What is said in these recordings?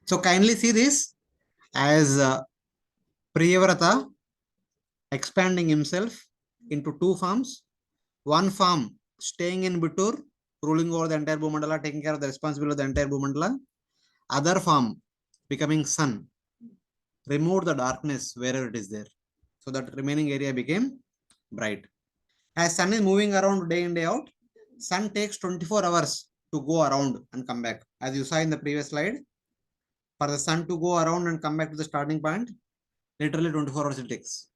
So kindly see this as Priyavrata expanding himself into two farms. One farm staying in Bittur, ruling over the entire Bhumandala, taking care of the responsibility of the entire Bhumandala. Other farm becoming sun, removed the darkness wherever it is there. So that remaining area became bright. As sun is moving around day in, day out, sun takes 24 hours to go around and come back. As you saw in the previous slide, for the sun to go around and come back to the starting point, literally 24 hours it takes.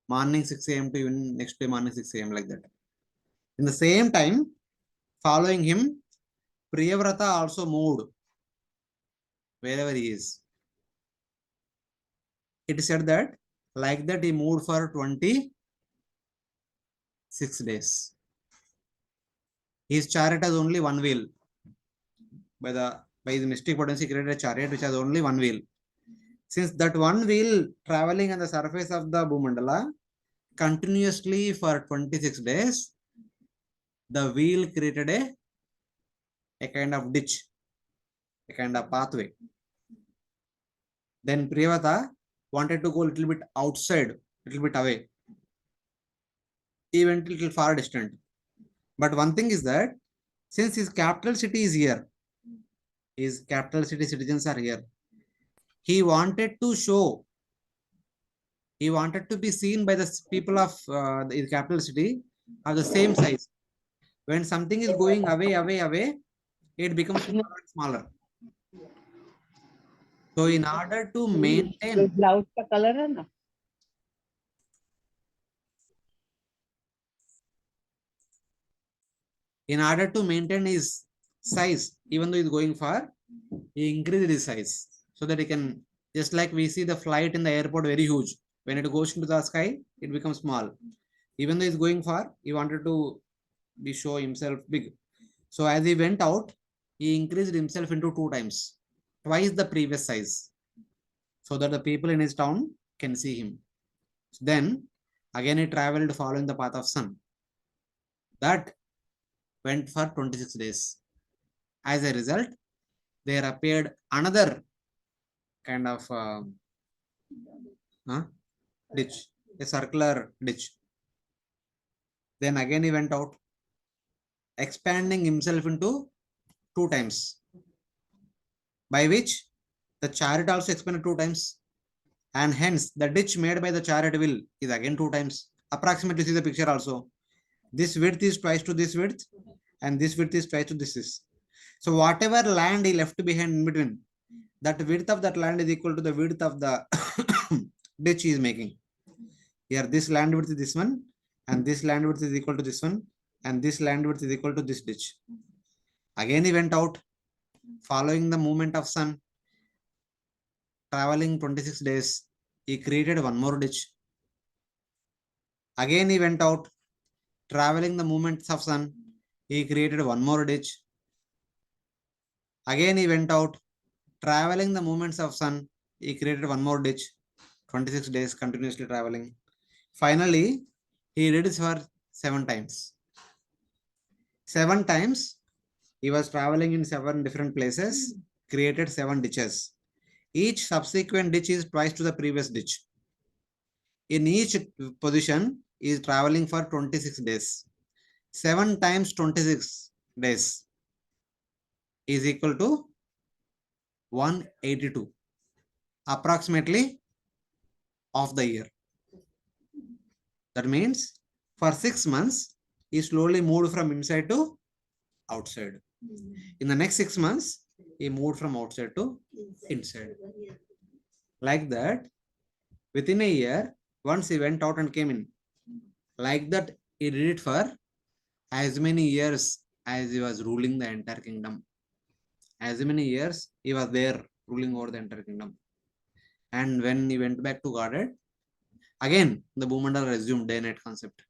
Morning 6 a.m. to even next day morning 6 a.m. like that. In the same time, following him, Priyavrata also moved wherever he is. It is said that like that he moved for 26 days. His chariot has only one wheel. By the mystic potency, created a chariot which has only one wheel. Since that one wheel traveling on the surface of the Bhumandala continuously for 26 days, the wheel created a kind of ditch, a kind of pathway. Then Priyavrata wanted to go a little bit outside, a little bit away. He went a little far distant. But one thing is that since his capital city is here, his capital city citizens are here, he wanted to show, he wanted to be seen by the people of the capital city of the same size. When something is going away, it becomes smaller and smaller. So in order to maintain, blouse का colour है ना, in order to maintain his size, even though he's going far, he increased his size so that he can, just like we see the flight in the airport very huge. When it goes into the sky, it becomes small. Even though he's going far, he wanted to be show himself big. So as he went out, he increased himself into 2 times, twice the previous size, so that the people in his town can see him. Then again he traveled following the path of sun. That went for 26 days. As a result, there appeared another kind of ditch, a circular ditch. Then again he went out, expanding himself into 2 times, by which the chariot also expanded 2 times, and hence the ditch made by the chariot wheel is again 2 times. Approximately see the picture also. This width is twice to this width, and this width is twice to this. So whatever land he left behind in between, that width of that land is equal to the width of the ditch he is making. Here this land width is this one, and this land width is equal to this one, and this land width is equal to this ditch. Again he went out, following the movement of sun, traveling 26 days, he created one more ditch. Again he went out, traveling the movements of sun, he created one more ditch. Again he went out, traveling the movements of sun, he created one more ditch. 26 days continuously traveling. Finally, he did it for 7 times. 7 times he was traveling in 7 different places, created 7 ditches. Each subsequent ditch is twice to the previous ditch. In each position, he is traveling for 26 days. 7 times 26 days is equal to 182, approximately of the year. That means for 6 months, he slowly moved from inside to outside. In the next 6 months, he moved from outside to inside. Like that, within a year, once he went out and came in. Like that, he did it for as many years as he was ruling the entire kingdom. As many years he was there ruling over the entire kingdom. And when he went back to Godhead, again the Bhumandala resumed day-night concept.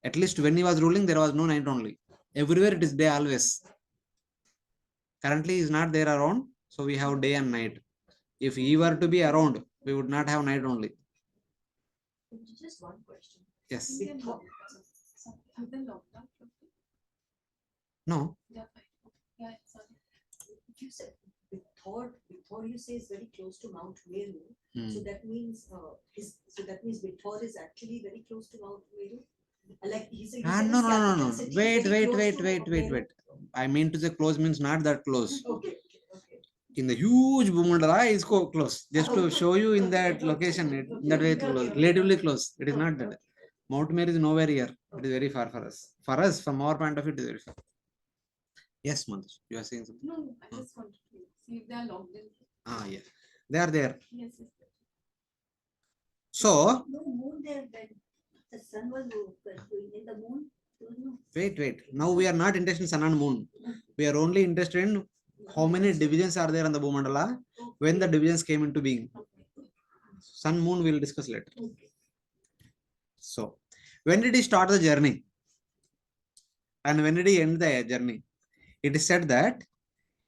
At least when he was ruling, there was no night only. Everywhere it is day always. Currently he is not there around, so we have day and night. If he were to be around, we would not have night only. Just one question. Yes. No. Yeah, fine. Okay. Yeah, sorry. If you said Bithor you say is very close to Mount Meru, so Hmm. that means Bithor is actually very close to Mount Meru. Like you said No, his no, no, no, capital no. city is Wait, very wait, close wait, to wait, wait, Meru. wait. I mean to say close means not that close. Okay, okay. In the huge Bumandala is close. Just to show you in that Okay, location, okay, in that way okay, close, okay. relatively close. It is Okay, not that. okay. Mount Meru is nowhere here. It is very far for us. For us, from our point of view, it is very far. Yes, Manoj, you are saying something. No, I just wanted to see if they are logged in. Yeah, they are there. Yes, yes. So No moon there when the sun was going in the moon. No. wait. Now we are not interested in sun and moon. We are only interested in how many divisions are there on the Bhumandala when the divisions came into being. Sun, moon, we will discuss later. Okay. So, when did he start the journey? And when did he end the journey? It is said that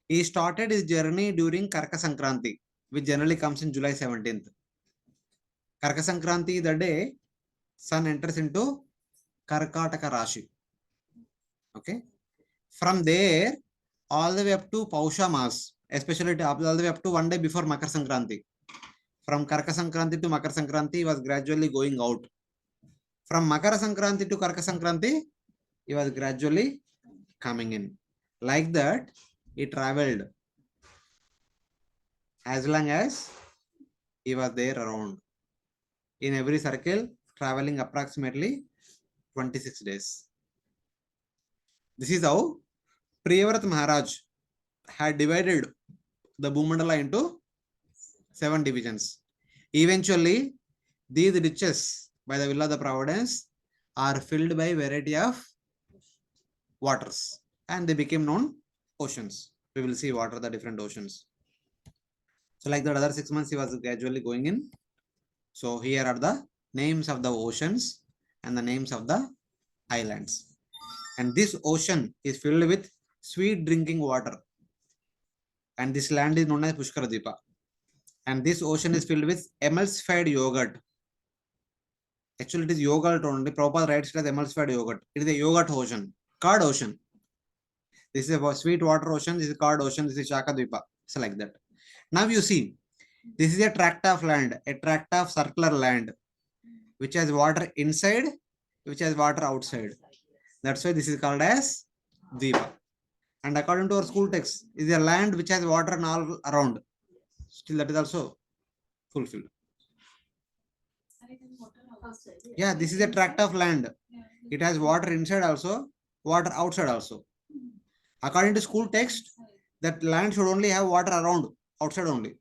he started his journey during Karka Sankranti, which generally comes in July 17th. Karka Sankranti, the day sun enters into Karkataka Rashi. Okay. From there, all the way up to Pausha Mas, especially all the way up to one day before Makar Sankranti. From Karka Sankranti to Makar Sankranti, was gradually going out. From Makara Sankranti to Karka Sankranti, he was gradually coming in. Like that, he traveled as long as he was there around. In every circle, traveling approximately 26 days. This is how Priyavrat Maharaj had divided the Bhumandala into 7 divisions. Eventually, these ditches by the Villa of the Providence are filled by variety of waters and they became known oceans. We will see what are the different oceans. So like the other 6 months, he was gradually going in. So here are the names of the oceans and the names of the islands. And this ocean is filled with sweet drinking water. And this land is known as Pushkaradipa. And this ocean is filled with emulsified yogurt. Actually, it is yogurt only. Prabhupada writes it as emulsified yogurt. It is a yogurt ocean, curd ocean. This is a sweet water ocean. This is curd ocean. This is Shakadvipa. It's like that. Now you see, this is a tract of land, a tract of circular land, which has water inside, which has water outside. That's why this is called as Dvipa. And according to our school text, is a land which has water and all around. Still, that is also fulfilled. Yeah, this is a tract of land. It has water inside also, water outside also. According to school text, that land should only have water around, outside only.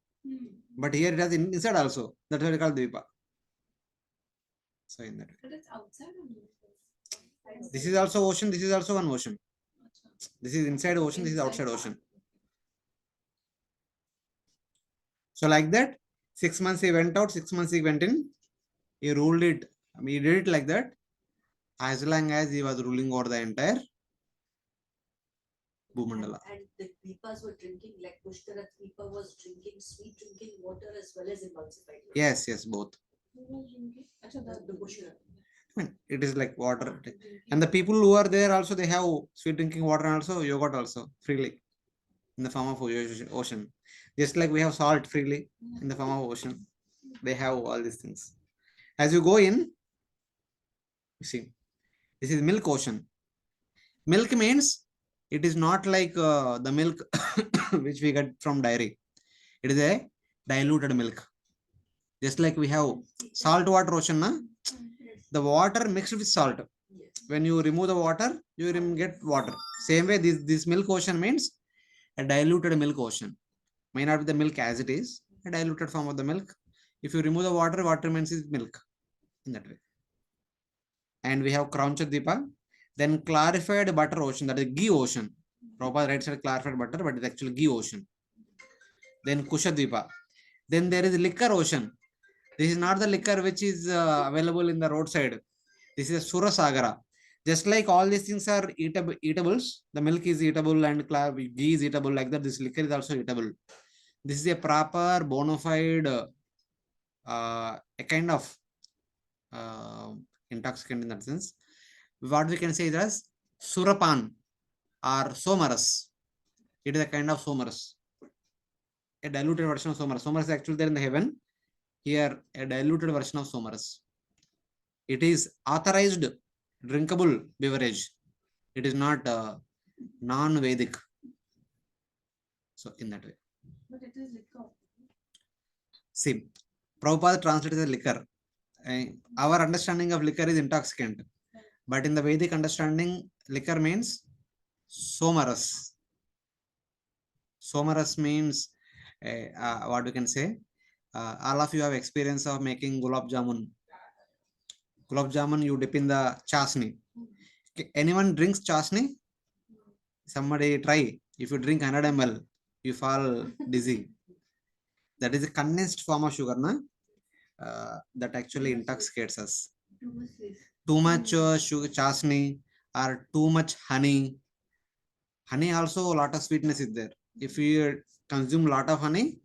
But here it has inside also. That's why we call Dvipa. So in that. But it's outside or This is also ocean. This is also one ocean. This is inside ocean. This is outside ocean. So like that, 6 months he went out. 6 months he went in. He ruled it. I mean, he did it like that. As long as he was ruling over the entire Bhumandala. And the Deepas were drinking, like Pushkara Deepa was drinking sweet drinking water as well as emulsified. Yes, both. Who was drinking? The Pushkara. I mean, it is like water. And the people who are there also, they have sweet drinking water and also yogurt also freely in the form of ocean. Just like we have salt freely in the form of ocean. They have all these things. As you go in, you see, this is milk ocean. Milk means it is not like the milk which we get from dairy. It is a diluted milk. Just like we have salt water ocean, na? The water mixed with salt. When you remove the water, you get water. Same way, this milk ocean means a diluted milk ocean. May not be the milk as it is, a diluted form of the milk. If you remove the water, water remains is milk in that way. And we have Kraunchadipa, then clarified butter ocean, that is ghee ocean. Prabhupada writes clarified butter, but it's actually ghee ocean. Then Kushadipa. Then there is liquor ocean. This is not the liquor which is available in the roadside. This is a Surasagara. Just like all these things are eatables, the milk is eatable and ghee is eatable, like that, this liquor is also eatable. This is a proper bona fide, a kind of intoxicant in that sense. What we can say is as Surapan. are somaras. It is a kind of somaras. A diluted version of somaras. Somaras is actually there in the heaven. Here, a diluted version of somaras. It is authorized drinkable beverage. It is not non-Vedic. So in that way. But it is liquor. See, Prabhupada translated as liquor. Our understanding of liquor is intoxicant. But in the Vedic understanding, liquor means somaras. Somaras means what we can say. All of you have experience of making gulab jamun. Gulab jamun you dip in the chasni. Anyone drinks chasni? Somebody try. If you drink 100 ml, you fall dizzy. That is a condensed form of sugar, na? That actually intoxicates us. Too much sugar, chasni, or too much honey. Honey also a lot of sweetness is there. If we consume a lot of honey,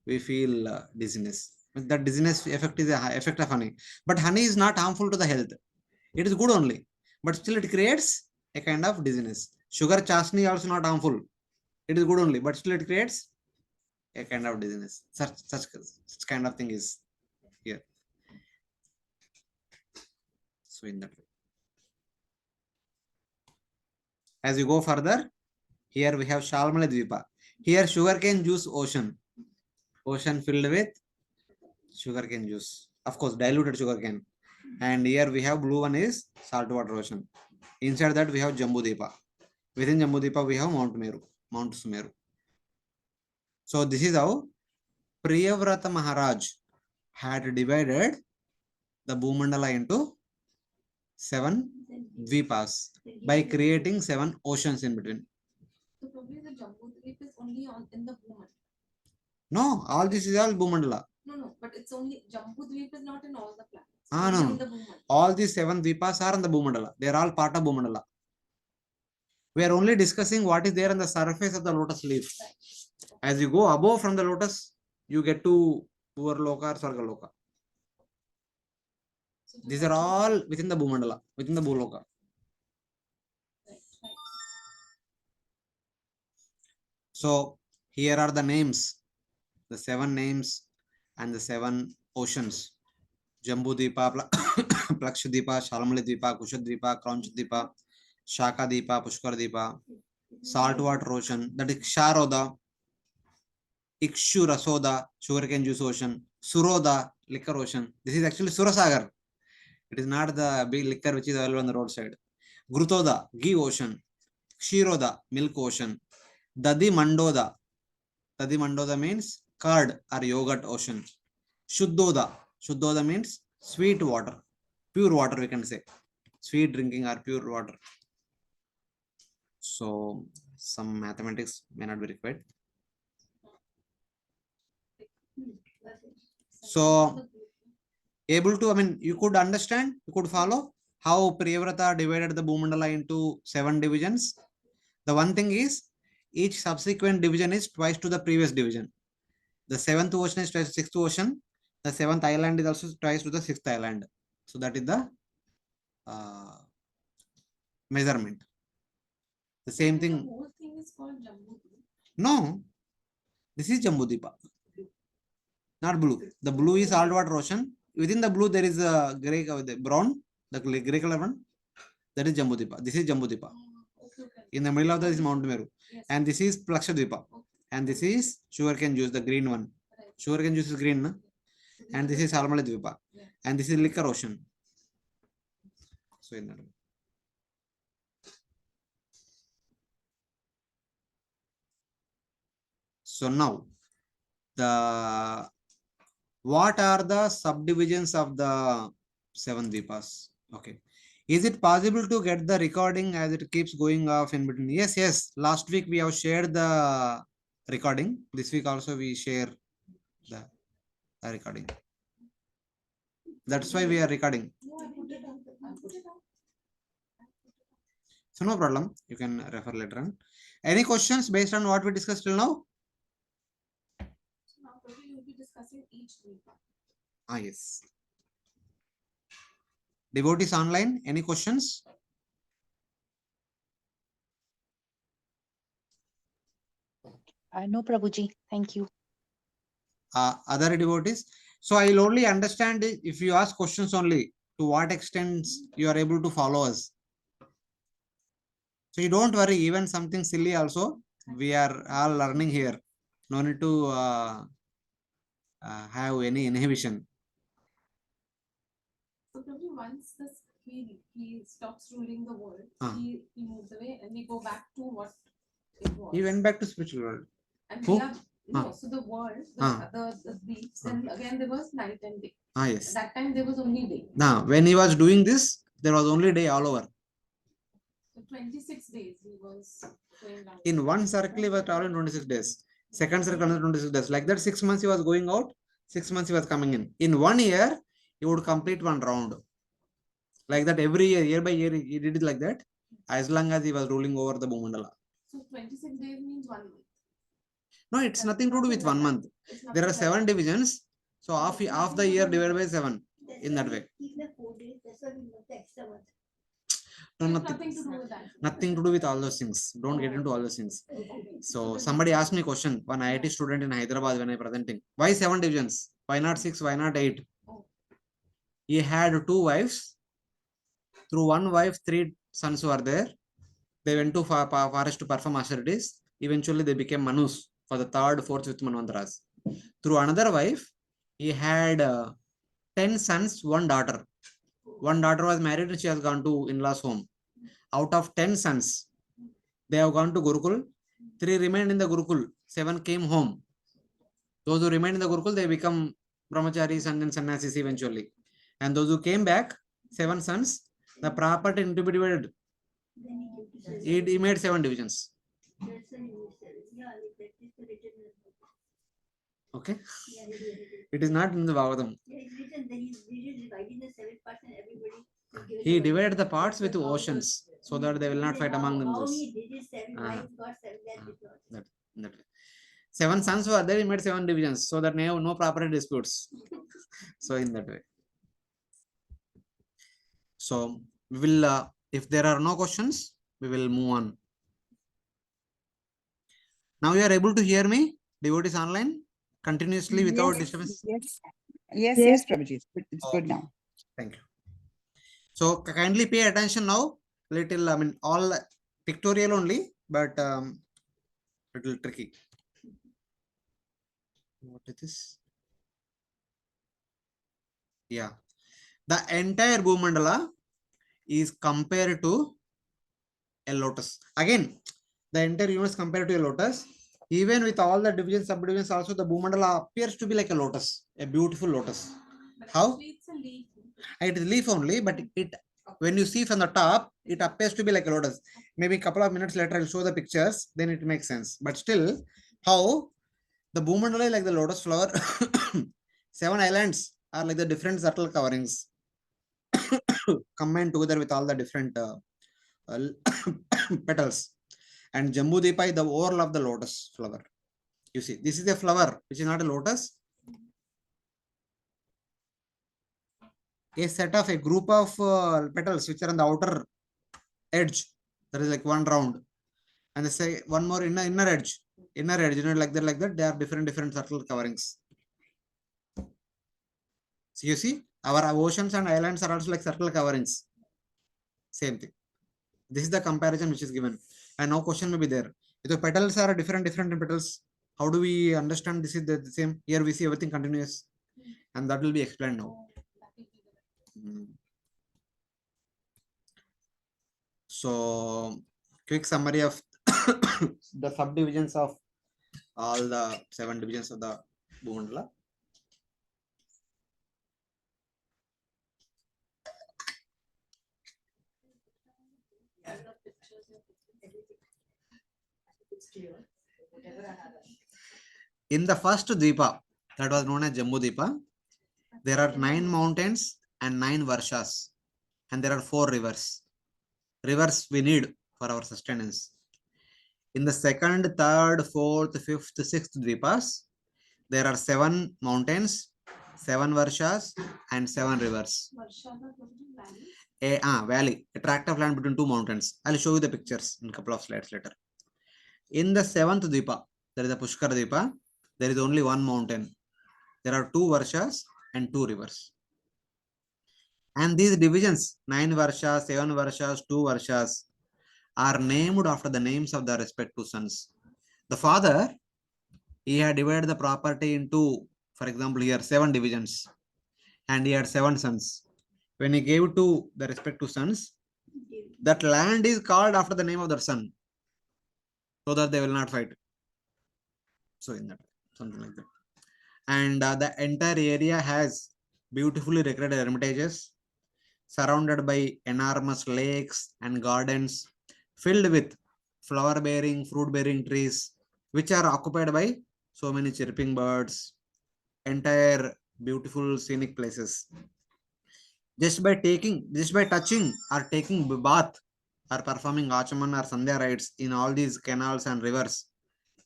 we feel dizziness. That dizziness effect is a effect of honey. But honey is not harmful to the health. It is good only. But still it creates a kind of dizziness. Sugar chasni also not harmful. It is good only. But still it creates a kind of dizziness. Such kind of thing is here. So in that way. As you go further, here we have Shalmala Dvipa. Here sugarcane juice ocean. Ocean filled with sugarcane juice. Of course, diluted sugarcane. And here we have blue one is saltwater ocean. Inside that we have Jambudipa. Within Jambudipa we have Mount Meru, Mount Sumeru. So this is how Priyavrata Maharaj had divided the Bhumandala into 7 Dvipas by creating 7 oceans in between. So probably the Jambudvip is only on in the Bhumandala. No, all this is all Bhumandala. No, but it's only Jambudvip is not in all the planets. No, only no. in the Bhumandala. All these 7 Dvipas are in the Bhumandala. They are all part of Bhumandala. We are only discussing what is there on the surface of the lotus leaf. As you go above from the lotus, you get to Purloka or Sargaloka. So These are all within the Bhumandala, within the Bhuloka. right. So here are the names, the 7 names and the 7 oceans. Jambudipa, Plakshadipa, Shalmalidipa, Kushadipa, Kraunchadipa, Shakadipa, Pushkaradipa, saltwater ocean, that is Ksharoda, Ikshu Rasoda, sugarcane juice ocean, Suroda, liquor ocean. This is actually Surasagar. It is not the big liquor which is available on the roadside. Grutoda, ghee ocean. Kshiroda, milk ocean. Dadi Mandoda. Dadi Mandoda means curd or yogurt ocean. Shuddhoda. Shuddhoda means sweet water. Pure water we can say. Sweet drinking or pure water. So some mathematics may not be required. So able to, you could understand, you could follow how Priyavrata divided the Bhumandala into 7 divisions. The one thing is, each subsequent division is twice to the previous division. The 7th ocean is twice to the 6th ocean. The 7th island is also twice to the 6th island. So that is the measurement. The same thing. The whole thing is called Jambudvip. No, this is Jambudipa. Not blue. The blue is saltwater ocean. Within the blue, there is a gray, the brown, the gray color one. That is Jambudipa. This is Jambudipa. Okay. In the middle of that is Mount Meru. Yes. And this is Plakshadvipa. Okay. And this is sugarcane juice, the green one. Right. Sugarcane juice is green, na? And this is Salmaladvipa. Yeah. And this is liquor ocean. So in that way. So now, what are the subdivisions of the 7 Dvipas? Okay. Is it possible to get the recording as it keeps going off in between? Yes. Last week we have shared the recording. This week also we share the recording. That's why we are recording. No, I put it on. So no problem. You can refer later on. Any questions based on what we discussed till now? So now probably you will be discussing each Dvipa. Yes. Devotees online, any questions? No, Prabhuji. Thank you. Other devotees. So I'll only understand if you ask questions only, to what extent you are able to follow us. So you don't worry, even something silly also, we are all learning here. No need to have any inhibition. So probably once this he stops ruling the world, Ah. he moves away and we go back to what it was. He went back to spiritual world. And Who? we are so the world, the beats, then again there was night and day. Yes. That time there was only day. Now, when he was doing this, there was only day all over. So 26 days he was going down. In one circle, he was traveling 26 days. Second circle, another 26 days. Like that, 6 months he was going out, 6 months he was coming in. In 1 year, he would complete one round. Like that, every year by year, he did it like that, as long as he was ruling over the Bhumandala. So 26 days means 1 month. No, it's nothing to do with 1 month. There are 7 divisions. So half the year divided by 7 in that way. No, Nothing to do with that. Nothing to do with all those things. Don't get into all those things. So somebody asked me a question, one IIT student in Hyderabad when I presenting. Why 7 divisions? Why not 6? Why not 8? He had 2 wives. Through 1 wife, 3 sons were there. They went to forest to perform austerities. Eventually, they became Manus for the 3rd, 4th, 5th Manvantras. Through another wife, he had 10 sons, 1 daughter. 1 daughter was married and she has gone to in-laws home. Out of 10 sons, they have gone to Gurukul. 3 remained in the Gurukul. 7 came home. Those who remained in the Gurukul, they become brahmacharis and then sannyasis eventually. And those who came back, 7 sons, the property to be divided. He made 7 divisions. Okay. It is not in the Bhagavatam. He divided the parts with oceans so that they will not fight among themselves. That 7 sons were there, he made 7 divisions so that no property disputes. So in that way. So we will, if there are no questions, we will move on. Now you are able to hear me, devotees online, continuously without disturbance? Yes, Prabhuji. It's good now. Thank you. So kindly pay attention now. Little, I mean, all pictorial only, but little tricky. What is this? Yeah. The entire Bhumandala is compared to a lotus. Again, the entire universe compared to a lotus. Even with all the divisions, subdivisions, also the Bhumandala appears to be like a lotus, a beautiful lotus. But How? actually it's a leaf. It is leaf only, but it when you see from the top, it appears to be like a lotus. Maybe a couple of minutes later, I'll show the pictures, then it makes sense. But still, how the Bhumandala is like the lotus flower. 7 islands are like the different subtle coverings combined together with all the different petals. And Jambudipa is the overall of the lotus flower. You see, this is a flower which is not a lotus. A set of a group of petals which are on the outer edge. That is like one round. And they say one more inner edge, you know, like that. They are different subtle coverings. So you see, our oceans and islands are also like circle coverings. Same thing. This is the comparison which is given. And now question may be there. If the petals are different in petals, how do we understand this is the same? Here we see everything continuous. And that will be explained now. So, quick summary of the subdivisions of all the 7 divisions of the Bhumandala. In the first Dvipa, that was known as Jambudipa, there are 9 mountains and 9 varshas, and there are 4 rivers. Rivers we need for our sustenance. In the 2nd, 3rd, 4th, 5th, 6th Dvipas, there are 7 mountains, 7 varshas, and 7 rivers. A valley, a tract of land between 2 mountains. I'll show you the pictures in a couple of slides later. In the 7th Dvipa, there is a Pushkar Dvipa, there is only one mountain. There are 2 Varshas and 2 rivers. And these divisions, 9 Varshas, 7 Varshas, 2 Varshas, are named after the names of the respective sons. The father, he had divided the property into, for example, here 7 divisions, and he had 7 sons. When he gave to the respective sons, that land is called after the name of their son, so that they will not fight. So in that, something like that. And the entire area has beautifully decorated hermitages, surrounded by enormous lakes and gardens filled with flower-bearing, fruit-bearing trees, which are occupied by so many chirping birds, entire beautiful scenic places. Just by touching or taking bath or performing Achaman or Sandhya rites in all these canals and rivers,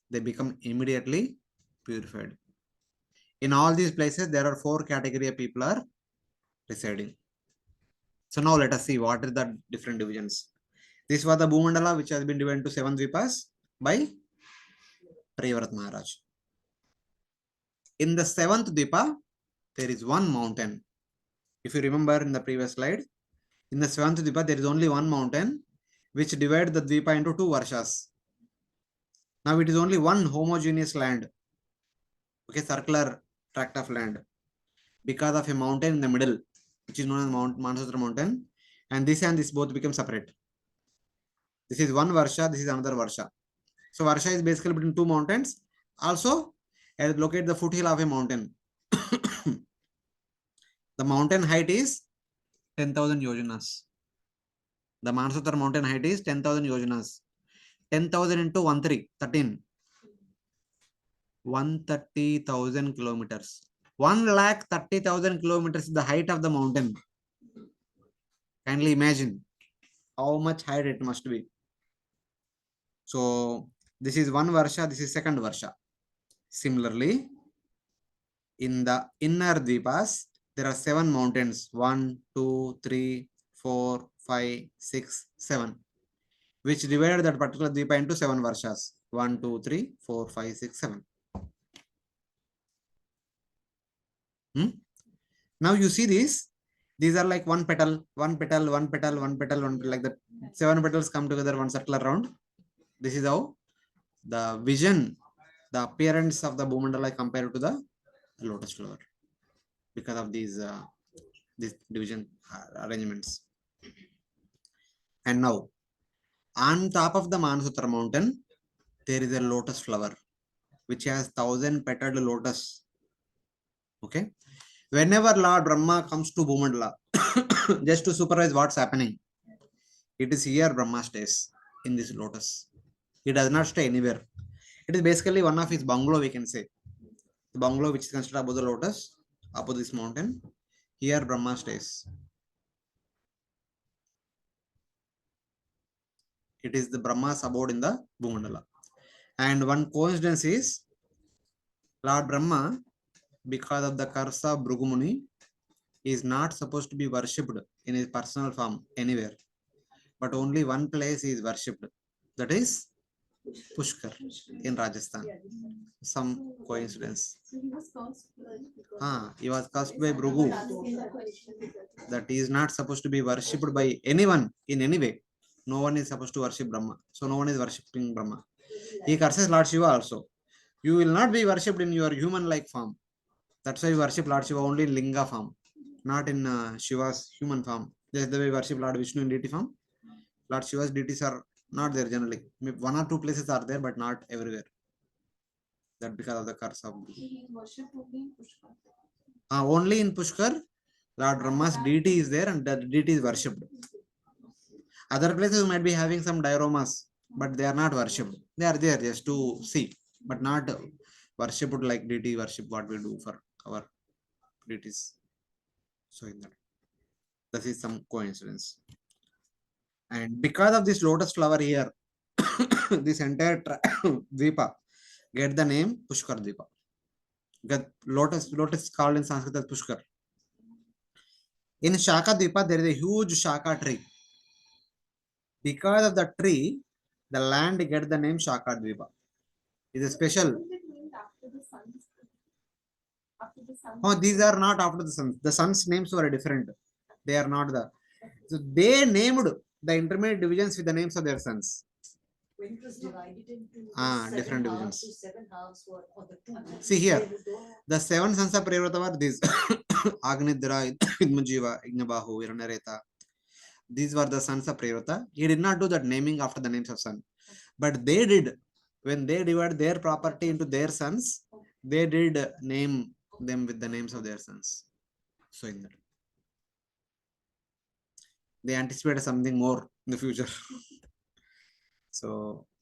they become immediately purified. In all these places, there are 4 category of people are residing. So now let us see what are the different divisions. This was the Bhumandala, which has been divided into 7 Dvipas by Priyavrat Maharaj. In the 7th Dvipa, there is one mountain. If you remember in the previous slide, in the 7th Dvipa, there is only one mountain which divides the Dvipa into 2 Varshas. Now it is only one homogeneous land, okay, circular tract of land, because of a mountain in the middle, which is known as Manasatra mountain, and this both become separate. This is one Varsha, this is another Varsha. So Varsha is basically between 2 mountains. Also, locate the foothill of a mountain. The mountain height is 10,000 yojanas. The Manasatra mountain height is 10,000 yojanas. 10,000 into 13. 130,000 kilometers. 130,000 kilometers is the height of the mountain. Kindly imagine how much height it must be. So this is one Varsha, this is second Varsha. Similarly, in the inner Dvipas, there are 7 mountains, 1, 2, 3, 4, 5, 6, 7, which divided that particular Dvipa into 7 Varshas. 1, 2, 3, 4, 5, 6, 7. Now you see these are like one petal, one petal, one petal, one petal, one petal, like that. 7 petals come together, one circle around. This is how the vision, the appearance of the Bhumandala compared to the lotus flower, because of these division arrangements. And now, on top of the Manasatra mountain, there is a lotus flower, which has 1,000 petaled lotus. Okay. Whenever Lord Brahma comes to Bhumandala, just to supervise what's happening, it is here Brahma stays in this lotus. He does not stay anywhere. It is basically one of his bungalow, we can say. The bungalow which is constructed above the lotus, above this mountain. Here Brahma stays. It is the Brahma's abode in the Bhumandala. And one coincidence is, Lord Brahma, because of the curse of Bhrugumuni, is not supposed to be worshipped in his personal form anywhere, but only one place is worshipped, that is Pushkar in Rajasthan. Some coincidence. So he was cursed. He was cursed by Bhrigu, that he is not supposed to be worshipped by anyone in any way. No one is supposed to worship Brahma, so no one is worshipping Brahma. He curses Lord Shiva also. You will not be worshipped in your human-like form. That's why you worship Lord Shiva only in Linga form, not in Shiva's human form. Just the way we worship Lord Vishnu in deity form. Lord Shiva's deities are not there generally. Maybe 1 or 2 places are there, but not everywhere. That because of the curse of Bhrigu. He worshipped only in Pushkar. Only in Pushkar, Lord Brahma's deity is there and that deity is worshipped. Other places might be having some dioramas, but they are not worshipped. They are there just to see, but not worshipped like deity worship what we do for our deities. So in that, this is some coincidence. And because of this lotus flower here, this entire Dvipa get the name Pushkar Dvipa. Because lotus is called in Sanskrit as Pushkar. In Shaka Dvipa, there is a huge Shaka tree. Because of the tree, the land get the name Shaka Dvipa. is a special. Isn't it named after the sons? After the sons? Oh, these are not after the sons. The sons' names were different. They are not the. So they named the intermediate divisions with the names of their sons. When it was divided into Different seven halves, divisions. so 7 halves were on the two. See here. They don't- The 7 sons of Priyavrata were these: Agnidra, Idmajiva, Ignabahu, Iranareta. These were the sons of Priyavrata. He did not do that naming after the names of son, but they did. When they divided their property into their sons, they did name them with the names of their sons. So in that, they anticipated something more in the future. So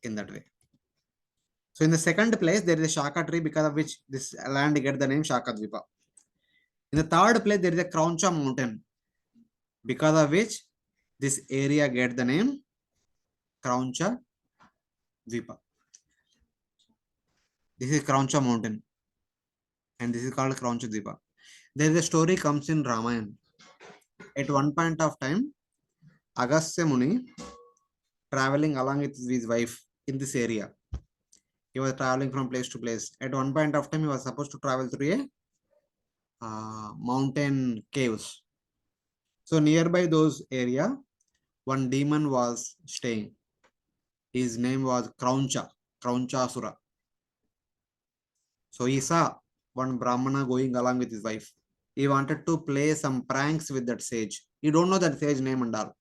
in that way. So in the second place, there is a Shaka tree, because of which this land get the name Shaka Dvipa. In the third place, there is a Krauncha mountain, because of which this area get the name Krauncha Dvipa. This is Krauncha mountain, and this is called Krauncha Dvipa. There is a story comes in Ramayana. At one point of time, Agastya Muni traveling along with his wife in this area. He was traveling from place to place. At one point of time, he was supposed to travel through a mountain caves. So nearby those area, one demon was staying. His name was Kraunchasura. So he saw one Brahmana going along with his wife. He wanted to play some pranks with that sage. He don't know that sage name and all.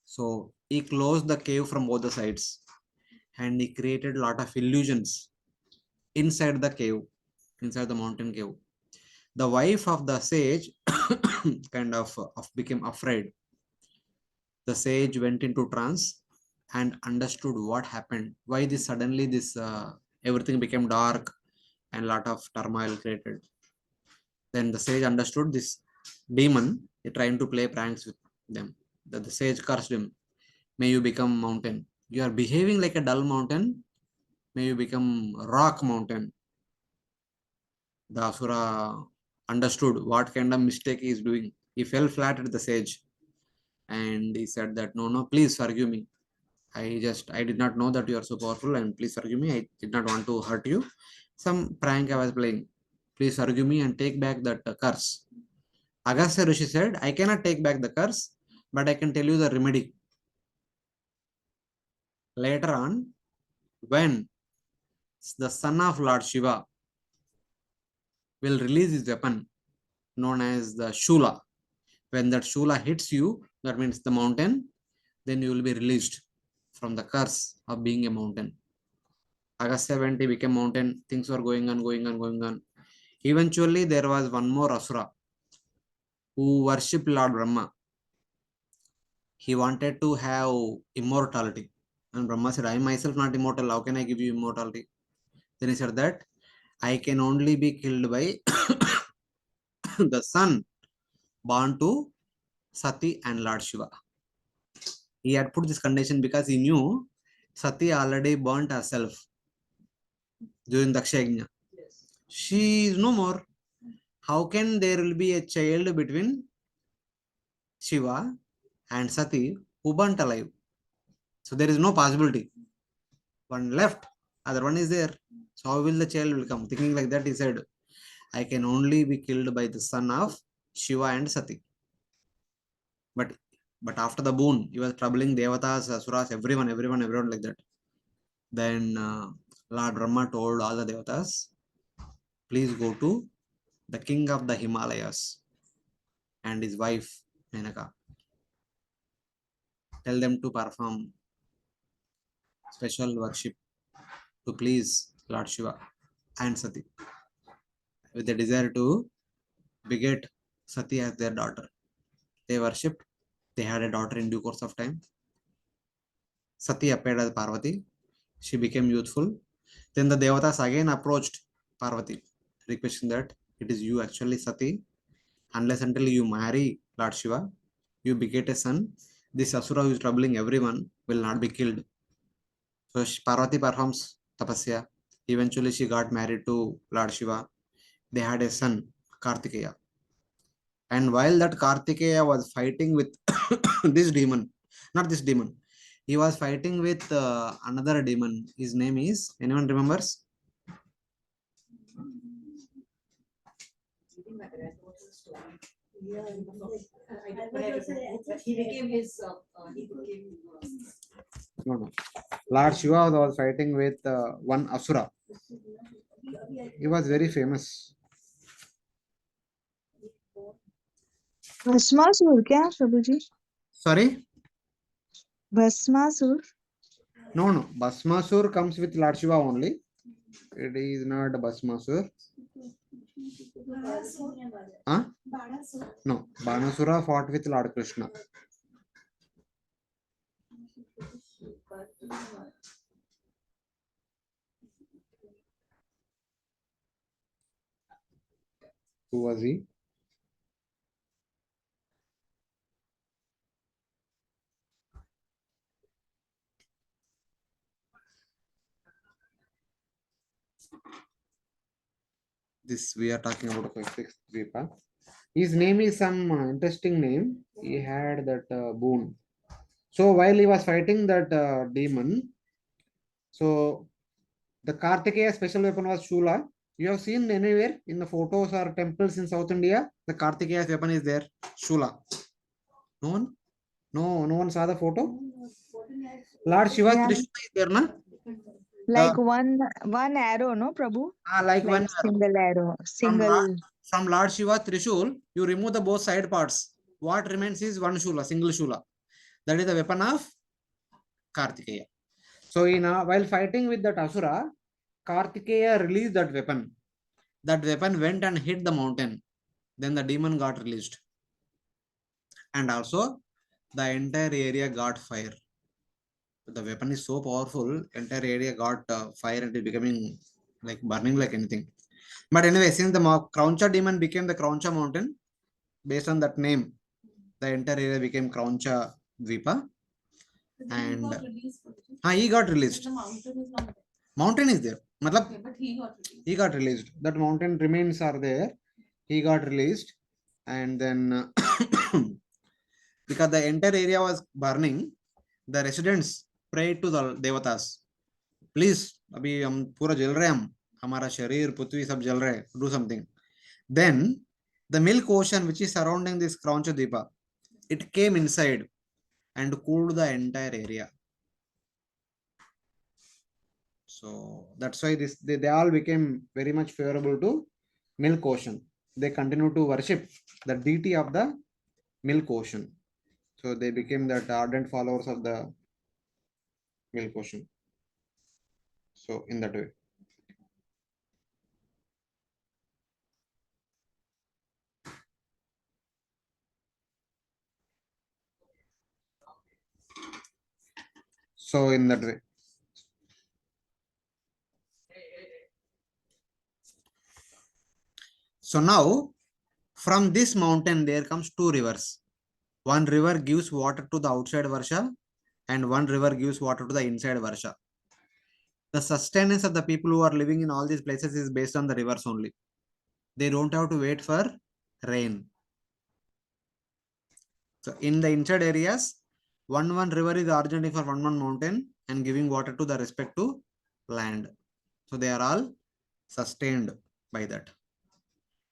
So he closed the cave from both the sides, and he created a lot of illusions inside the cave, inside the mountain cave. The wife of the sage kind of became afraid. The sage went into trance and understood what happened. Why this suddenly this everything became dark and lot of turmoil created. Then the sage understood this demon trying to play pranks with them. The sage cursed him. May you become mountain. You are behaving like a dull mountain. May you become rock mountain. The Asura understood what kind of mistake he is doing. He fell flat at the sage, and he said that, no, please forgive me. I did not know that you are so powerful, and please forgive me. I did not want to hurt you. Some prank I was playing. Please forgive me and take back that curse. Agastya Rishi said, I cannot take back the curse, but I can tell you the remedy. Later on, when the son of Lord Shiva will release his weapon known as the Shula. When that Shula hits you, that means the mountain, then you will be released from the curse of being a mountain. Agastya went, he became mountain. Things were going on. Eventually, there was one more Asura who worshipped Lord Brahma. He wanted to have immortality. And Brahma said, I myself not immortal. How can I give you immortality? Then he said that I can only be killed by the son born to Sati and Lord Shiva. He had put this condition because he knew Sati already burnt herself during Daksha Yajna. Yes. She is no more. How can there will be a child between Shiva and Sati who burnt alive? So there is no possibility. One left, other one is there. So how will the child will come? Thinking like that, he said, I can only be killed by the son of Shiva and Sati. But after the boon, he was troubling Devatas, Asuras, everyone like that. Then Lord Brahma told all the Devatas, please go to the king of the Himalayas and his wife Menaka. Tell them to perform special worship to please Lord Shiva and Sati with the desire to beget Sati as their daughter. They worshipped. They had a daughter in due course of time. Sati appeared as Parvati. She became youthful. Then the Devatas again approached Parvati, requesting that it is you actually Sati. Unless until you marry Lord Shiva, you beget a son, this Asura who is troubling everyone will not be killed. So Parvati performs tapasya. Eventually she got married to Lord Shiva. They had a son, Kartikeya. And while that Kartikeya was fighting with this demon, not this demon, he was fighting with another demon. His name is, anyone remembers? Didn't matter, I know the story. Yeah, I don't remember, but he became his, he became. No, no. Lord Shiva was fighting with one Asura. He was very famous. Bhasmasur क्या प्रभु जी? Sorry? Bhasmasur? No, no. Bhasmasur comes with Lord Shiva only. It is not Bhasmasur. Huh? No. Banasura fought with Lord Krishna. Who was he? This we are talking about the sixth Dvipa. His name is some interesting name. He had that boon. So while he was fighting that demon, so the Kartikeya special weapon was Shula. You have seen anywhere in the photos or temples in South India, the Kartikeya's weapon is there, Shula. No one? No one saw the photo? Lord Shiva's Yeah. Trishula is there, na? Like one arrow, no, Prabhu? Like one Like single arrow, from single. from Lord Shiva Trishul, you remove the both side parts. What remains is one Shula, single Shula. That is the weapon of Kartikeya. So while fighting with that Asura, Kartikeya released that weapon. That weapon went and hit the mountain. Then the demon got released. And also the entire area got fire. The weapon is so powerful, entire area got fire and it becoming like burning like anything. But anyway, since the Krauncha demon became the Krauncha mountain, based on that name, the entire area became Krauncha Dvipa. And he got released. The mountain is not there. Mountain is there. Matlab, Okay, but he got released. he got released. That mountain remains are there. He got released. And then because the entire area was burning, the residents prayed to the devatas. Please, अभी हम पूरा जल रहे हम हमारा शरीर पृथ्वी सब जल रहे do something. Then the milk ocean which is surrounding this Krauncha Deepa, it came inside and cooled the entire area. So that's why they all became very much favorable to milk ocean. They continue to worship the deity of the milk ocean. So they became the ardent followers of the milk ocean. So in that way. So in that way. So now from this mountain there comes two rivers. One river gives water to the outside Varsha and one river gives water to the inside Varsha. The sustenance of the people who are living in all these places is based on the rivers only. They don't have to wait for rain. So in the inside areas, one river is originating for one mountain and giving water to the respective land. So they are all sustained by that.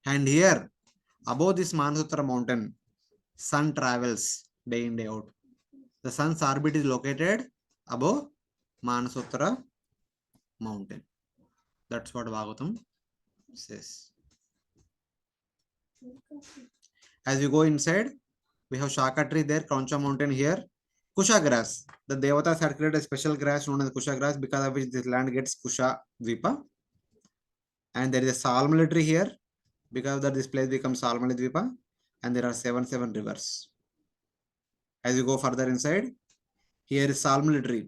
And here, above this Manasutra mountain, sun travels day in, day out. The sun's orbit is located above Manasutra mountain. That's what Bhagavatam says. As we go inside, we have Shaka tree there, Krauncha mountain here. Kusha grass. The Devatas had created a special grass known as Kusha grass, because of which this land gets Kusha Dvipa. And there is a Salmali tree here, because of that this place becomes Salmali Dvipa. And there are seven rivers. As you go further inside, here is Salmali tree.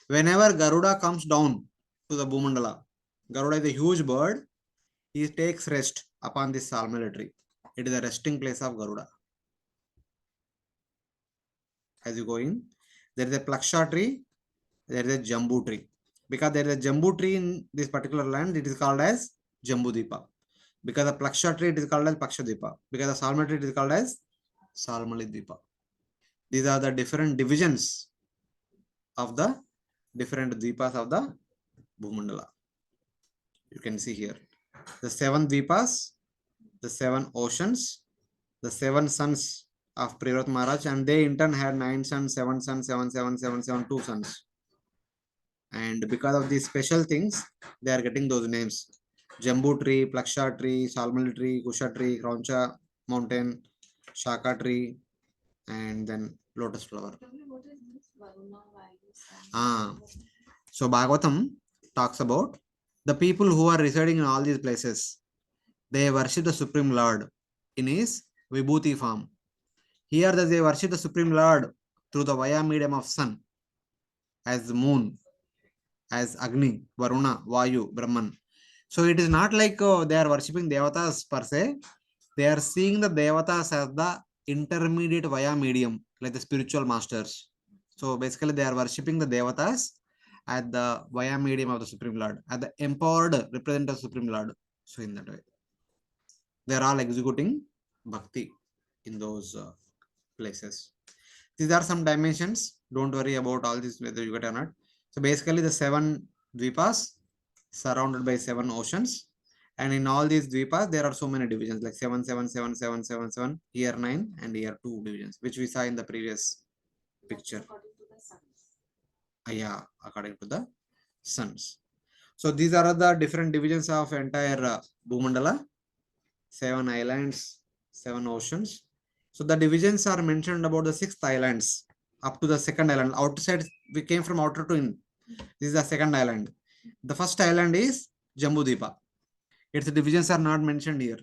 Whenever Garuda comes down to the Bhumandala, Garuda is a huge bird. He takes rest upon this Salmali tree. It is a resting place of Garuda. As you go in, there is a Plaksha tree, there is a Jambu tree. Because there is a Jambu tree in this particular land, it is called as Jambudipa. Because the Plaksha tree, it is called as Pakshadipa. Because the Salmali tree, it is called as Salmali Dipa. These are the different divisions of the different dvipas of the Bhumandala. You can see here the 7 dvipas, the 7 oceans, the 7 sons of Priyavrat Maharaj, and they in turn had 9 sons, 7 sons, 7, 7, 7, 7, 2 sons. And because of these special things, they are getting those names: Jambu tree, Plaksha tree, Salmal tree, Kusha tree, Krauncha mountain, Shaka tree, and then lotus flower. Probably what is this? Varuna, Vayu, Sun. Ah. So Bhagavatam talks about the people who are residing in all these places. They worship the Supreme Lord in his Vibhuti form. Here they worship the Supreme Lord through the via medium of sun, as the moon, as Agni, Varuna, Vayu, Brahman. So it is not like they are worshipping Devatas per se. They are seeing the Devatas as the intermediate via medium, like the spiritual masters. So basically they are worshipping the Devatas at the via medium of the Supreme Lord, at the empowered representative of Supreme Lord. So in that way, they are all executing bhakti in those places. These are some dimensions. Don't worry about all this whether you get or not. So basically the 7 dvipas surrounded by 7 oceans, and in all these dvipas there are so many divisions like 7, 7, 7, 7, 7, 7, year 9 and year 2 divisions, which we saw in the previous picture. According to the suns. Yeah, according to the suns. So these are the different divisions of entire Bhumandala: 7 islands, 7 oceans. So the divisions are mentioned about the 6th islands up to the 2nd island. Outside, we came from outer to in. This is the 2nd island. The first island is Jambudvipa. Its divisions are not mentioned here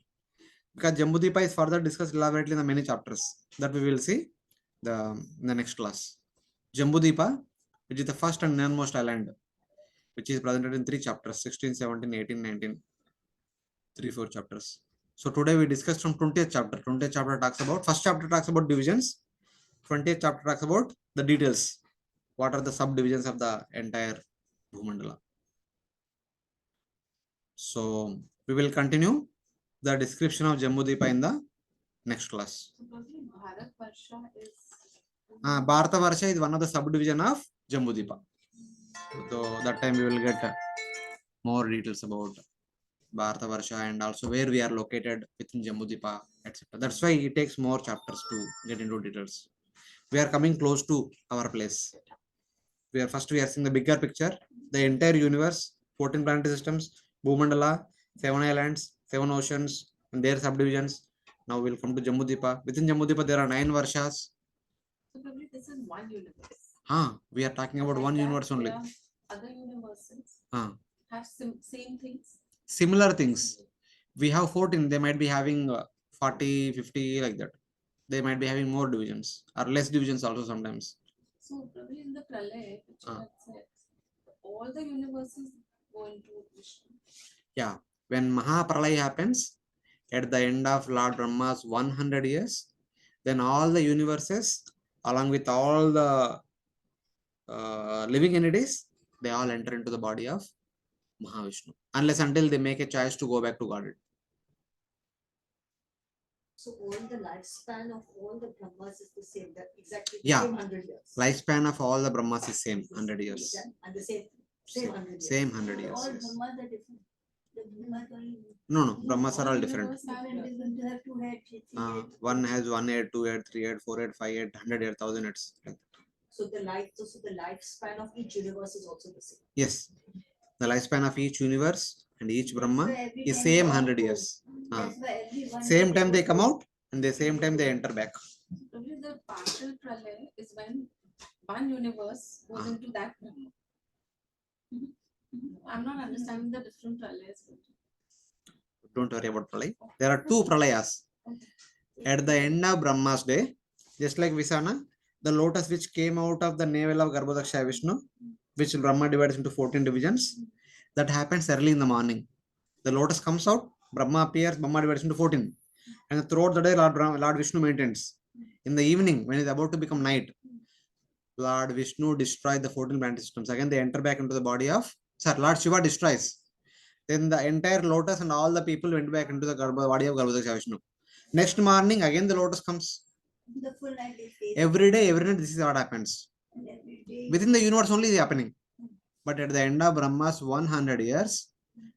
because Jambudvipa is further discussed elaborately in the many chapters that we will see in the next class. Jambudvipa, which is the first and innermost island, which is presented in 3 chapters: 16, 17, 18, 19. 3-4 chapters. So today we discussed from 20th chapter. 20th chapter talks about, first chapter talks about divisions. 20th chapter talks about the details. What are the subdivisions of the entire Bhumandala? So we will continue the description of Jambudvipa in the next class. So probably Bharatvarsha is. Bharatavarsha is one of the subdivision of Jambudvipa. So that time we will get more details about Bharatavarsha and also where we are located within Jambudvipa, etc. That's why it takes more chapters to get into details. We are coming close to our place. We are seeing the bigger picture, the entire universe, 14 planetary systems, Bhumandala, 7 islands, 7 oceans, and their subdivisions. Now we'll come to Jambudvipa. Within Jambudvipa, there are 9 varshas. So probably this is one universe. We are talking about Like one that, universe only. there are other universes have same things. Similar things. We have 14, they might be having 40, 50 like that. They might be having more divisions or less divisions also sometimes. So probably in the Pralaya, which you had said, all the universes go into Vishnu. Yeah, when Mahapralaya happens at the end of Lord Brahma's 100 years, then all the universes along with all the living entities, they all enter into the body of Mahavishnu, unless until they make a choice to go back to Godhead. So all the lifespan of all the Brahmas is the same, that exactly the Yeah. same 100 years. Lifespan of all the Brahmas is same, 100 years. And the same 100 years. Same 100 years. All Yes. Brahmas are different. The Brahmas are No, Brahmas are all different. different. They have 2 heads. 3 heads. One has 1 head, 2 head, 3 head, 4 head, 5 head, 100 head, 1000 heads. So the lifespan of each universe is also the same. Yes, the lifespan of each universe and each Brahma So every is time same they all 100 go. years. That's why everyone. Same time they come out and the same time they enter back. Probably the partial Pralaya is when one universe goes into that Brahma. I'm not understanding the different Pralayas. Don't worry about Pralay. There are 2 Pralayas. At the end of Brahma's day, just like Visana, the lotus which came out of the navel of Garbhodaksha Vishnu, which Brahma divides into 14 divisions, that happens early in the morning. The lotus comes out, Brahma appears, Brahma divides into 14. And throughout the day, Lord Vishnu maintains. In the evening, when it is about to become night, Lord Vishnu destroys the 14 planetary systems. Again, they enter back into the body of, Lord Shiva destroys. Then the entire lotus and all the people went back into the body of Garbhodaksha Vishnu. Next morning, again the lotus comes. The full night is Every day, every night, this is what happens. And every day. Within the universe only is happening. But at the end of Brahma's 100 years,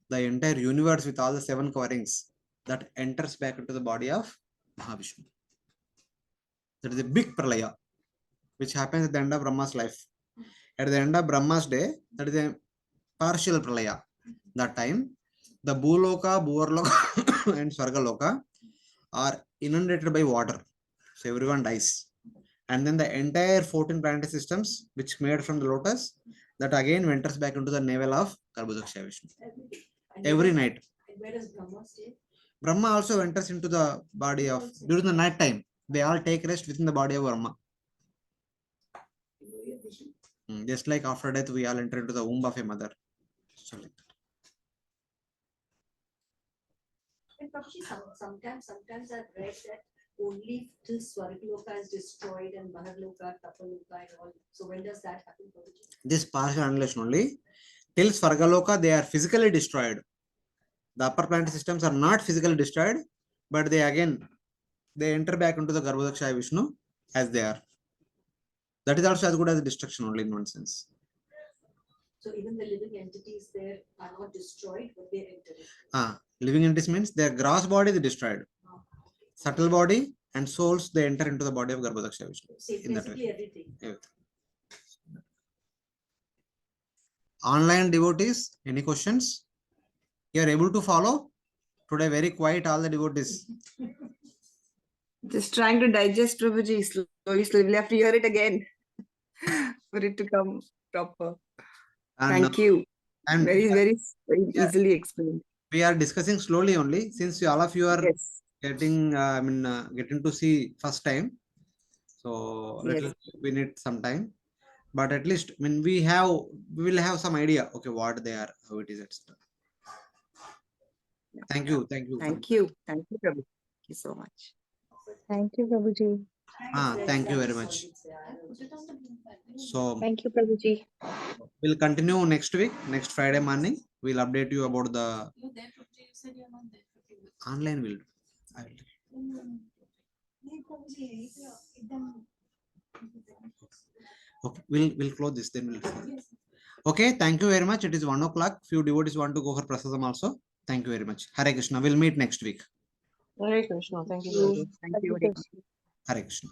the entire universe with all the 7 coverings that enters back into the body of Mahavishnu. That is a big pralaya, which happens at the end of Brahma's life. At the end of Brahma's day, that is a partial pralaya. That time, the Bhuloka, Bhuvarloka and Swargaloka are inundated by water. So everyone dies. And then the entire 14 planetary systems, which made from the lotus, that again enters back into the navel of Garbhodaksha Vishnu. And Every where does- night. And where does Brahma stay? Brahma also enters into the body of, during the night time, they all take rest within the body of Brahma. You know your vision. Just like after death, we all enter into the womb of a mother. So like that. And Prabhuji, sometimes I've read that only till Swargaloka is destroyed and Maharloka, Tapaloka and all. So when does that happen, Prabhuji? This partial annihilation only. Till Swargaloka, they are physically destroyed. The upper planetary systems are not physically destroyed, but they enter back into the Garbhodaksha Vishnu as they are. That is also as good as destruction only in one sense. So even the living entities there are not destroyed, but they enter it. Living entities means their gross body is destroyed. Ah, okay. Subtle body and souls, they enter into the body of Garbhodaksha Vishnu. So In that way. basically everything. Everything. Online devotees, any questions? You are able to follow? Today very quiet, all the devotees. Just trying to digest Prabhuji slowly. We'll have to hear it again for it to come proper. And, Thank you. and Very Yeah. easily explained. we are discussing slowly only since all of you are Yes. getting, getting to see first time. So Yes. we need some time, but at least when we will have some idea. Okay, what they are, how it is, etc. Thank you. Thank you. Thank you, Prabhu. Thank you so much. Thank you, Prabhuji. Thank you very much. Put it on the blue button. So Thank you, Prabhuji. we'll continue next week, next Friday morning. We'll update you about the You there, Prabhuji, you said you're not there. Prabhuji. online. I will do. Okay, we'll close this. Then we'll. Okay, thank you very much. It is 1 o'clock. Few devotees want to go for prasadam also. Thank you very much. Hare Krishna. We'll meet next week. Hare Krishna. Thank you, Thank you. Prabhuji. Thank you. Hare Krishna. Hare Krishna.